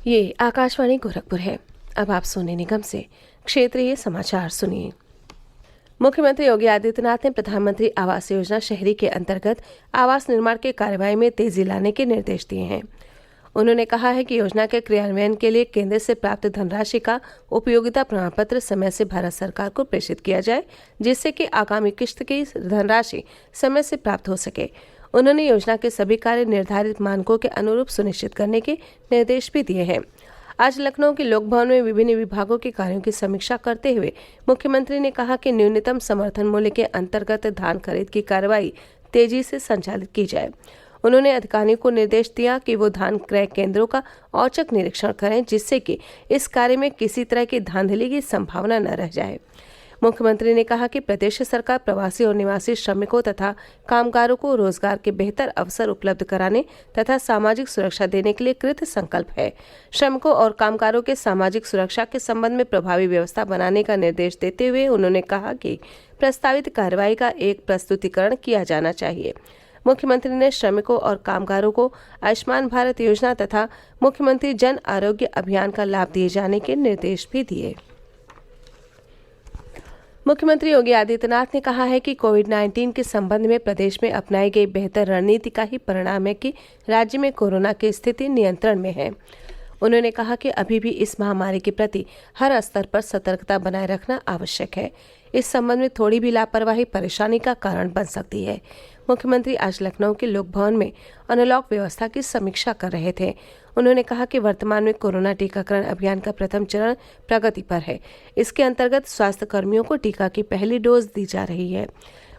ये आकाशवाणी गोरखपुर है। अब आप सोने निगम से क्षेत्रीय समाचार सुनिए। मुख्यमंत्री योगी आदित्यनाथ ने प्रधानमंत्री आवास योजना शहरी के अंतर्गत आवास निर्माण की कार्यवाही में तेजी लाने के निर्देश दिए हैं। उन्होंने कहा है कि योजना के क्रियान्वयन के लिए केंद्र से प्राप्त धनराशि का उपयोगिता प्रमाण पत्र समय से भारत सरकार को प्रेषित किया जाए, जिससे कि आगामी किश्त की धनराशि समय से प्राप्त हो सके। उन्होंने योजना के सभी कार्य निर्धारित मानकों के अनुरूप सुनिश्चित करने के निर्देश भी दिए हैं। आज लखनऊ के लोक भवन में विभिन्न विभागों के कार्यों की समीक्षा करते हुए मुख्यमंत्री ने कहा कि न्यूनतम समर्थन मूल्य के अंतर्गत धान खरीद की कार्रवाई तेजी से संचालित की जाए। उन्होंने अधिकारियों को निर्देश दिया कि वो धान क्रय केंद्रों का औचक निरीक्षण करें, जिससे कि इस कार्य में किसी तरह की धांधली की संभावना न रह जाए। मुख्यमंत्री ने कहा कि प्रदेश सरकार प्रवासी और निवासी श्रमिकों तथा कामगारों को रोजगार के बेहतर अवसर उपलब्ध कराने तथा सामाजिक सुरक्षा देने के लिए कृत संकल्प है। श्रमिकों और कामगारों के सामाजिक सुरक्षा के संबंध में प्रभावी व्यवस्था बनाने का निर्देश देते हुए उन्होंने कहा कि प्रस्तावित कार्रवाई का एक प्रस्तुतिकरण किया जाना चाहिए। मुख्यमंत्री ने श्रमिकों और कामगारों को आयुष्मान भारत योजना तथा मुख्यमंत्री जन आरोग्य अभियान का लाभ दिए जाने के निर्देश भी दिए। मुख्यमंत्री योगी आदित्यनाथ ने कहा है कि कोविड-19 के संबंध में प्रदेश में अपनाई गई बेहतर रणनीति का ही परिणाम है कि राज्य में कोरोना की स्थिति नियंत्रण में है। उन्होंने कहा कि अभी भी इस महामारी के प्रति हर स्तर पर सतर्कता बनाए रखना आवश्यक है। इस संबंध में थोड़ी भी लापरवाही परेशानी का कारण बन सकती है। मुख्यमंत्री आज लखनऊ के लोक भवन में अनलॉक व्यवस्था की समीक्षा कर रहे थे। उन्होंने कहा कि वर्तमान में कोरोना टीकाकरण अभियान का प्रथम चरण प्रगति पर है। इसके अंतर्गत स्वास्थ्य कर्मियों को टीका की पहली डोज दी जा रही है।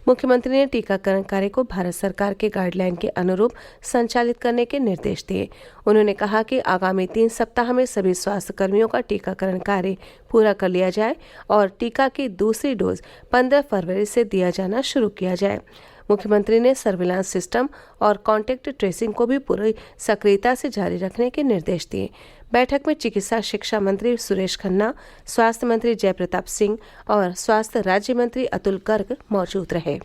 मुख्यमंत्री ने टीकाकरण कार्य को भारत सरकार के गाइडलाइन के अनुरूप संचालित करने के निर्देश दिए। उन्होंने कहा कि आगामी 3 सप्ताह में सभी स्वास्थ्य कर्मियों का टीकाकरण कार्य पूरा कर लिया जाए और टीका की दूसरी डोज 15 फरवरी से दिया जाना शुरू किया जाए। मुख्यमंत्री ने सर्विलांस सिस्टम और कॉन्टैक्ट ट्रेसिंग को भी पूरी सक्रियता से जारी रखने के निर्देश दिए। बैठक में चिकित्सा शिक्षा मंत्री सुरेश खन्ना, स्वास्थ्य मंत्री जयप्रताप सिंह और स्वास्थ्य राज्य मंत्री अतुल गर्ग मौजूद रहे।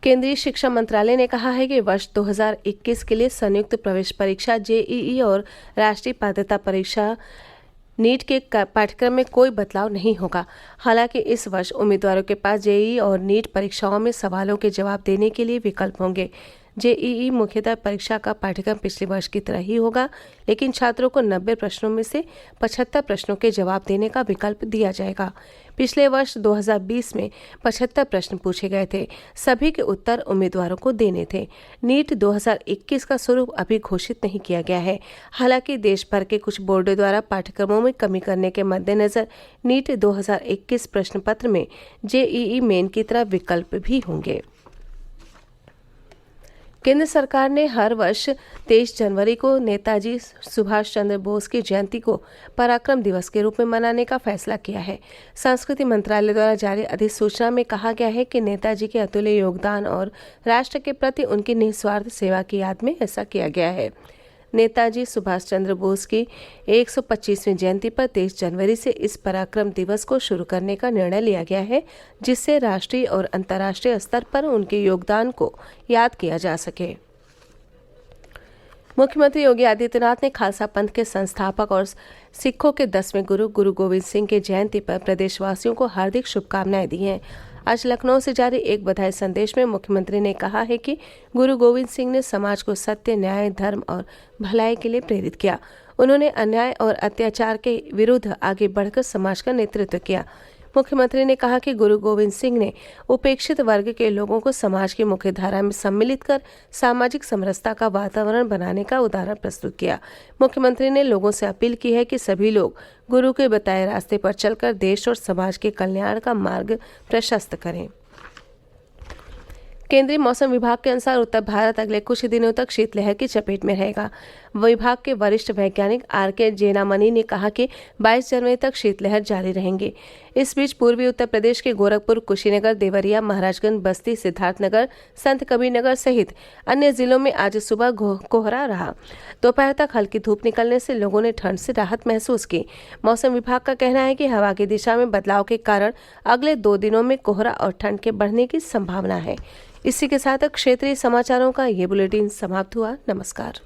केंद्रीय शिक्षा मंत्रालय ने कहा है कि वर्ष 2021 के लिए संयुक्त प्रवेश परीक्षा जेईई और राष्ट्रीय पात्रता परीक्षा नीट के पाठ्यक्रम में कोई बदलाव नहीं होगा। हालांकि इस वर्ष उम्मीदवारों के पास जेईई और नीट परीक्षाओं में सवालों के जवाब देने के लिए विकल्प होंगे। जेईई मुख्यतः परीक्षा का पाठ्यक्रम पिछले वर्ष की तरह ही होगा, लेकिन छात्रों को 90 प्रश्नों में से 75 प्रश्नों के जवाब देने का विकल्प दिया जाएगा। पिछले वर्ष 2020 में 75 प्रश्न पूछे गए थे। सभी के उत्तर उम्मीदवारों को देने थे। नीट 2021 का स्वरूप अभी घोषित नहीं किया गया है। हालांकि देश भर के कुछ बोर्डों द्वारा पाठ्यक्रमों में कमी करने के मद्देनजर नीट 2021 प्रश्न पत्र में जेईई मेन की तरह विकल्प भी होंगे। केंद्र सरकार ने हर वर्ष 23 जनवरी को नेताजी सुभाष चंद्र बोस की जयंती को पराक्रम दिवस के रूप में मनाने का फैसला किया है। संस्कृति मंत्रालय द्वारा जारी अधिसूचना में कहा गया है कि नेताजी के अतुल्य योगदान और राष्ट्र के प्रति उनकी निस्वार्थ सेवा की याद में ऐसा किया गया है। नेताजी सुभाष चंद्र बोस की 125वीं जयंती पर 23 जनवरी से इस पराक्रम दिवस को शुरू करने का निर्णय लिया गया है, जिससे राष्ट्रीय और अंतर्राष्ट्रीय स्तर पर उनके योगदान को याद किया जा सके। मुख्यमंत्री योगी आदित्यनाथ ने खालसा पंथ के संस्थापक और सिखों के 10वें गुरु गुरु गोविंद सिंह की जयंती पर प्रदेशवासियों को हार्दिक शुभकामनाएं दी हैं। आज लखनऊ से जारी एक बधाई संदेश में मुख्यमंत्री ने कहा है कि गुरु गोविंद सिंह ने समाज को सत्य, न्याय, धर्म और भलाई के लिए प्रेरित किया। उन्होंने अन्याय और अत्याचार के विरुद्ध आगे बढ़कर समाज का नेतृत्व किया। मुख्यमंत्री ने कहा कि गुरु गोविंद सिंह ने उपेक्षित वर्ग के लोगों को समाज की मुख्य धारा में सम्मिलित कर सामाजिक समरसता का वातावरण बनाने का उदाहरण प्रस्तुत किया। मुख्यमंत्री ने लोगों से अपील की है कि सभी लोग गुरु के बताए रास्ते पर चलकर देश और समाज के कल्याण का मार्ग प्रशस्त करें। केंद्रीय मौसम विभाग के अनुसार उत्तर भारत अगले कुछ दिनों तक शीतलहर की चपेट में रहेगा। विभाग के वरिष्ठ वैज्ञानिक आर.के. जेनामनी ने कहा कि 22 जनवरी तक शीतलहर जारी रहेंगे। इस बीच पूर्वी उत्तर प्रदेश के गोरखपुर, कुशीनगर, देवरिया, महाराजगंज, बस्ती, सिद्धार्थनगर, संत कबीरनगर सहित अन्य जिलों में आज सुबह कोहरा रहा। दोपहर तक हल्की धूप निकलने से लोगों ने ठंड से राहत महसूस की। मौसम विभाग का कहना है कि हवा की दिशा में बदलाव के कारण अगले 2 दिनों में कोहरा और ठंड के बढ़ने की संभावना है। इसी के साथ क्षेत्रीय समाचारों का ये बुलेटिन समाप्त हुआ। नमस्कार।